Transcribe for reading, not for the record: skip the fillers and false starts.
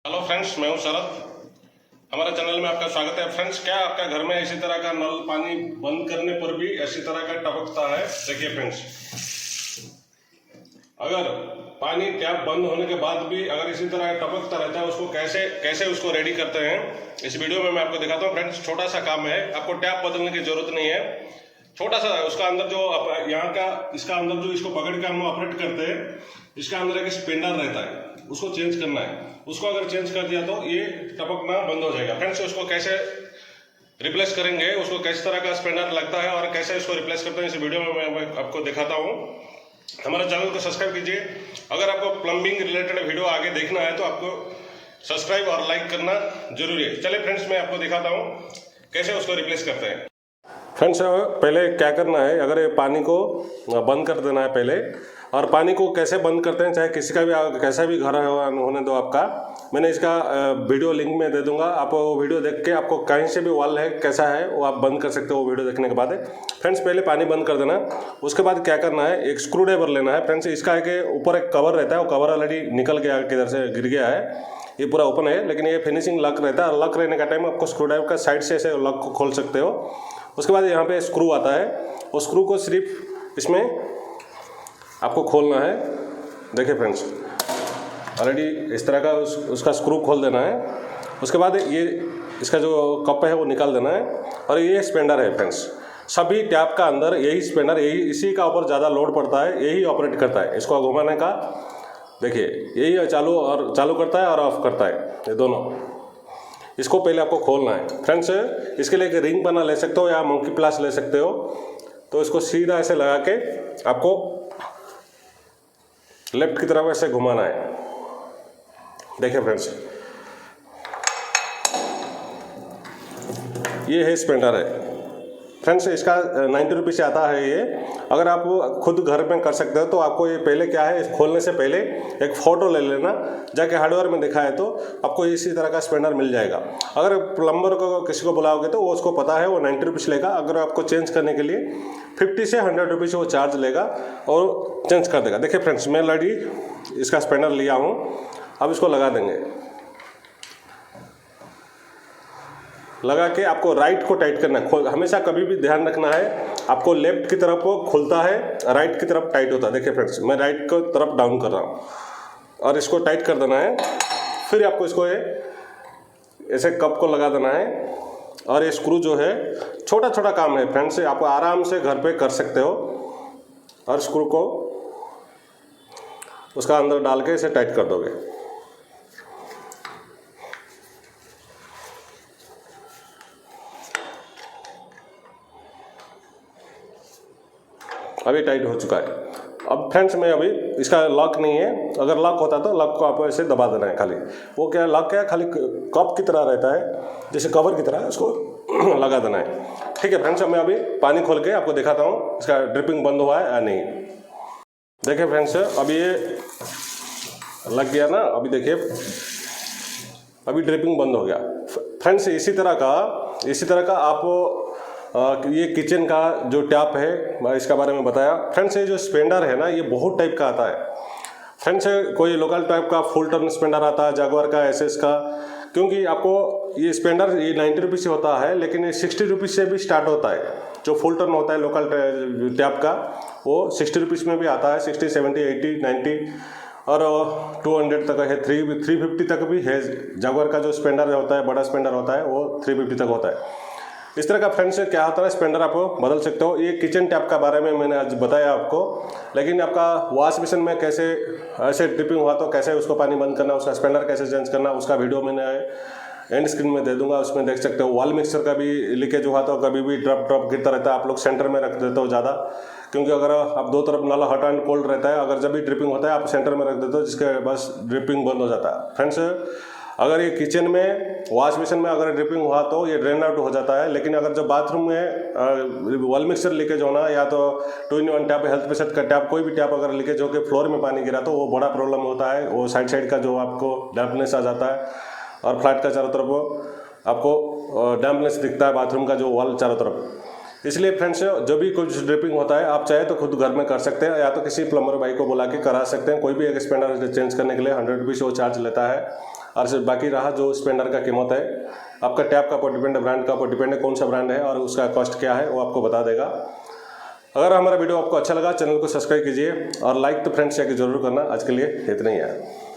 Hello friends, मैं हूं शरद। हमारे चैनल में आपका स्वागत है। फ्रेंड्स, क्या आपका घर में इसी तरह का नल पानी बंद करने पर भी इसी तरह का टपकता है? देखिए फ्रेंड्स, अगर पानी टैप बंद होने के बाद भी अगर इसी तरह टपकता रहता है, उसको कैसे कैसे उसको रेडी करते हैं इस वीडियो में मैं आपको दिखाता हूँ। फ्रेंड्स, छोटा सा काम है, आपको टैप बदलने की जरूरत नहीं है। छोटा सा उसका अंदर जो यहाँ का इसका अंदर जो इसको पकड़ के हम ऑपरेट करते हैं, इसका अंदर एक स्पिंडर रहता है, उसको चेंज करना है। उसको अगर चेंज कर दिया तो ये टपकना बंद हो जाएगा। फ्रेंड्स, उसको कैसे रिप्लेस करेंगे, उसको किस तरह का स्पिंडर लगता है और कैसे इसको रिप्लेस करते हैं, इस वीडियो में मैं आपको दिखाता हूँ। हमारे चैनल को सब्सक्राइब कीजिए। अगर आपको प्लम्बिंग रिलेटेड वीडियो आगे देखना है तो आपको सब्सक्राइब और लाइक करना जरूरी है। चलिए फ्रेंड्स, मैं आपको दिखाता हूँ कैसे उसको रिप्लेस करते हैं। फ्रेंड्स, पहले क्या करना है, अगर ये पानी को बंद कर देना है पहले। और पानी को कैसे बंद करते हैं, चाहे किसी का भी कैसा भी घर होने दो आपका, मैंने इसका वीडियो लिंक में दे दूंगा। आप वो वीडियो देख के आपको कहीं से भी वाल है कैसा है वो आप बंद कर सकते हो वो वीडियो देखने के बाद। फ्रेंड्स, पहले पानी बंद कर देना। उसके बाद क्या करना है, एक स्क्रू ड्राइवर लेना है। फ्रेंड्स, इसका एक ऊपर एक कवर रहता है, वो कवर ऑलरेडी निकल गया, किधर से गिर गया है, ये पूरा ओपन है, लेकिन ये फिनिशिंग लॉक रहता है। लॉक रहने का टाइम आपको स्क्रू ड्राइवर का साइड से ऐसे लॉक को खोल सकते हो। उसके बाद यहाँ पे स्क्रू आता है, वो स्क्रू को सिर्फ इसमें आपको खोलना है। देखिए फ्रेंड्स, ऑलरेडी इस तरह का उसका स्क्रू खोल देना है। उसके बाद ये इसका जो कप है वो निकाल देना है। और ये स्पेंडर है फ्रेंड्स, सभी टैप का अंदर यही स्पेंडर, यही इसी का ऊपर ज़्यादा लोड पड़ता है, यही ऑपरेट करता है। इसको घुमाने का देखिए, यही चालू करता है और ऑफ करता है, ये दोनों। इसको पहले आपको खोलना है। फ्रेंड्स, इसके लिए एक रिंग बना ले सकते हो या मंकी प्लास ले सकते हो। तो इसको सीधा ऐसे लगा के आपको लेफ्ट की तरफ ऐसे घुमाना है। देखिए फ्रेंड्स, ये है स्पेंडर है। फ्रेंड्स, इसका 90 रुपये से आता है ये। अगर आप खुद घर में कर सकते हो तो आपको ये पहले क्या है, खोलने से पहले एक फ़ोटो ले लेना, जाके हार्डवेयर में दिखाए तो आपको इसी तरह का स्पेंडर मिल जाएगा। अगर प्लम्बर को किसी को बुलाओगे तो वो उसको पता है, वो 90 रुपये लेगा। अगर आपको चेंज करने के लिए 50 से 100 रुपये से वो चार्ज लेगा और चेंज कर देगा। देखिए फ्रेंड्स, मैं ऑलरेडी इसका स्पेंडर लिया हूँ। अब इसको लगा देंगे। लगा के आपको राइट को टाइट करना है। हमेशा कभी भी ध्यान रखना है, आपको लेफ्ट की तरफ वो खुलता है, राइट की तरफ टाइट होता है। देखिए फ्रेंड्स, मैं राइट की तरफ डाउन कर रहा हूँ और इसको टाइट कर देना है। फिर आपको इसको ऐसे कप को लगा देना है। और ये स्क्रू जो है, छोटा छोटा काम है फ्रेंड्स, आप आराम से घर पे कर सकते हो। और स्क्रू को उसका अंदर डाल के इसे टाइट कर दोगे। अभी टाइट हो चुका है। अब फ्रेंड्स, मैं अभी इसका लॉक नहीं है, अगर लॉक होता तो लॉक को आपको ऐसे दबा देना है खाली। वो क्या लॉक क्या खाली कप की तरह रहता है, जैसे कवर की तरह, उसको लगा देना है। ठीक है फ्रेंड्स, मैं अभी पानी खोल के आपको दिखाता हूँ इसका ड्रिपिंग बंद हुआ है या नहीं। देखिए फ्रेंड्स, अभी ये लग गया ना, अभी देखिए अभी ड्रिपिंग बंद हो गया। फ्रेंड्स, इसी तरह का आप ये किचन का जो टैप है, मैं इसका बारे में बताया। फ्रेंड्स, ये जो स्पेंडर है ना, ये बहुत टाइप का आता है। फ्रेंड्स, कोई लोकल टाइप का फुल टर्न स्पेंडर आता है, जागवार का, एसएस का। क्योंकि आपको ये स्पेंडर ये 90 रुपये से होता है, लेकिन ये 60 रुपये से भी स्टार्ट होता है। जो फुल टर्न होता है लोकल टैप का, वो 60 रुपये में भी आता है। 60, 70, 80, 90 और 200 तक है, 350 तक भी है। जागवार का जो स्पेंडर होता है, बड़ा स्पेंडर होता है, वो 350 तक होता है। इस तरह का फ्रेंड्स क्या होता है, स्पेंडर आप बदल सकते हो। ये किचन टैप का बारे में मैंने आज बताया आपको। लेकिन आपका वॉश बेसिन में कैसे ऐसे ड्रिपिंग हुआ तो कैसे उसको पानी बंद करना, उसका स्पेंडर कैसे चेंज करना, उसका वीडियो मैंने एंड स्क्रीन में दे दूंगा, उसमें देख सकते हो। वॉल मिक्सर का भी लीकेज हुआ तो कभी भी ड्रॉप गिरता रहता है, आप लोग सेंटर में रख देते हो ज़्यादा, क्योंकि अगर आप दो तरफ नल हॉट एंड कोल्ड रहता है, अगर जब भी ड्रिपिंग होता है आप सेंटर में रख देते हो, जिसके बस ड्रिपिंग बंद हो जाता है। फ्रेंड्स, अगर ये किचन में वॉश बेसिन में अगर ड्रिपिंग हुआ तो ये ड्रेन आउट हो जाता है। लेकिन अगर जब बाथरूम में वॉल मिक्सर लीकेज होना, या तो 2-in-1 टैप, हेल्थ प्रेशर का टैप, कोई भी टैप अगर लीकेज होकर फ्लोर में पानी गिरा तो वो बड़ा प्रॉब्लम होता है। वो साइड का जो आपको डैम्पनेस आ जाता है, और फ्लैट का चारों तरफ आपको डैम्पनेस दिखता है, बाथरूम का जो वॉल चारों तरफ। इसलिए फ्रेंड्स, जो भी कुछ ड्रिपिंग होता है आप चाहे तो खुद घर में कर सकते हैं, या तो किसी प्लम्बर भाई को बुला के करा सकते हैं। कोई भी एक स्पेंडर चेंज करने के लिए 100 रुपीज़ वो चार्ज लेता है। और सिर्फ बाकी रहा जो स्पेंडर का कीमत है, आपका टैप का ऊपर डिपेंड है, ब्रांड का ऊपर डिपेंड है कौन सा ब्रांड है और उसका कॉस्ट क्या है वो आपको बता देगा। अगर हमारा वीडियो आपको अच्छा लगा चैनल को सब्सक्राइब कीजिए और लाइक तो फ्रेंड्स जाके जरूर करना। आज के लिए इतना ही है।